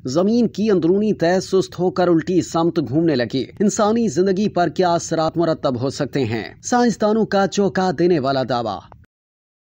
जमीन की अंदरूनी तह सुस्त होकर उल्टी समत घूमने लगी। इंसानी जिंदगी पर क्या असरात मुरतब हो सकते हैं? साइंसदानों का चौंका देने वाला दावा।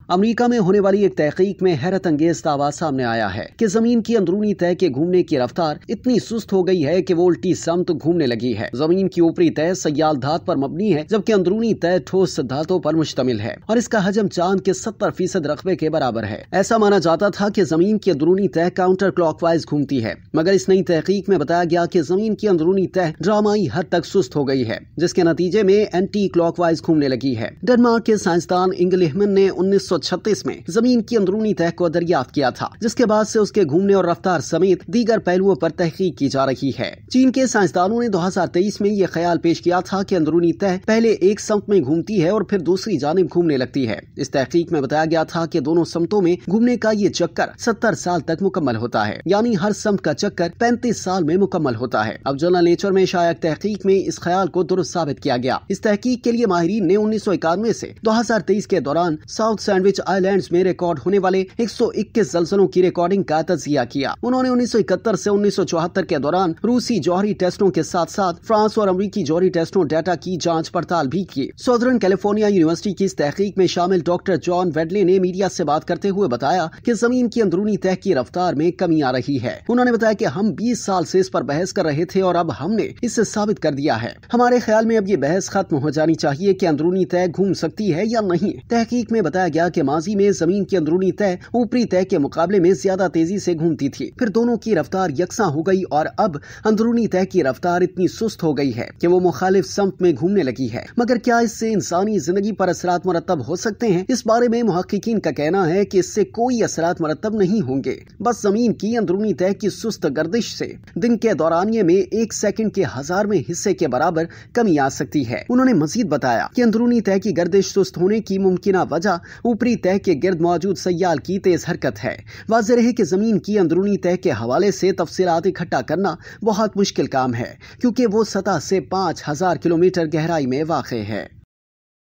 अमेरिका में होने वाली एक तहकीक में हैरत अंगेज दावा सामने आया है कि जमीन की अंदरूनी तह के घूमने की रफ्तार इतनी सुस्त हो गई है कि वो उल्टी समत घूमने लगी है। जमीन की ऊपरी तह सयाल धात पर मबनी है, जबकि अंदरूनी तह ठोस धातों पर मुश्तमिल है और इसका हजम चांद के 70% रकबे के बराबर है। ऐसा माना जाता था कि जमीन की अंदरूनी तह काउंटर क्लॉकवाइज घूमती है, मगर इस नई तहकीक में बताया गया कि जमीन की अंदरूनी तह ड्रामाई हद तक सुस्त हो गई है, जिसके नतीजे में एंटी क्लॉकवाइज घूमने लगी है। डेनमार्क के साइंसदान इंगलिहमन ने 1936 में जमीन की अंदरूनी तह को दरियाफ्त किया था, जिसके बाद से उसके घूमने और रफ्तार समेत दीगर पहलुओं पर तहकीक की जा रही है। चीन के साइंसदानों ने 2023 में यह ख्याल पेश किया था कि अंदरूनी तह पहले एक समत में घूमती है और फिर दूसरी जानिब घूमने लगती है। इस तहकीक में बताया गया था कि दोनों समतों में घूमने का ये चक्कर 70 साल तक मुकम्मल होता है, यानी हर समत का चक्कर 35 साल में मुकम्मल होता है। अब जर्नल नेचर में शाया तहकीक में इस ख्याल को दुरुस्त साबित किया गया। इस तहकीक के लिए माहिरीन ने 1991 से 2023 के दौरान साउथ सैंडविच आइलैंड्स में रिकॉर्ड होने वाले 121 ज़लज़लों की रिकॉर्डिंग का तज्जिया किया। उन्होंने 1971 से 1974 के दौरान रूसी जौहरी टेस्टों के साथ साथ फ्रांस और अमेरिकी जौहरी टेस्टों डाटा की जांच पड़ताल भी की। सदर्न कैलिफोर्निया यूनिवर्सिटी की इस तहकीक में शामिल डॉक्टर जॉन वेडले ने मीडिया से बात करते हुए बताया कि जमीन की अंदरूनी तह की रफ्तार में कमी आ रही है। उन्होंने बताया कि हम 20 साल से इस पर बहस कर रहे थे और अब हमने इसे साबित कर दिया है। हमारे ख्याल में अब ये बहस खत्म हो जानी चाहिए कि अंदरूनी तह घूम सकती है या नहीं। तहकीक में बताया गया कि माजी में जमीन की अंदरूनी तह ऊपरी तह के मुकाबले में ज्यादा तेजी से घूमती थी, फिर दोनों की रफ्तार यकसा हो गई और अब अंदरूनी तह की रफ्तार इतनी सुस्त हो गई है कि वो मुखालिफ समत में घूमने लगी है। मगर क्या इससे इंसानी जिंदगी पर असरात मुरतब हो सकते हैं? इस बारे में मुहक्किकीन का कहना है कि इससे कोई असरात मुरतब नहीं होंगे। बस जमीन की अंदरूनी तह की सुस्त गर्दिश से दिन के दौरानिये में 1 सेकंड के 1000वें हिस्से के बराबर कमी आ सकती है। उन्होंने मजीद बताया कि अंदरूनी तह की गर्दिश सुस्त होने की मुमकिना वजह ऊपरी तह के गिर्द मौजूद सयाल की तेज हरकत है। वाज़ेह रहे कि जमीन की अंदरूनी तह के हवाले से तफसीलात इकट्ठा करना बहुत मुश्किल काम है, क्योंकि वो सतह से 5000 किलोमीटर गहराई में वाक़ है।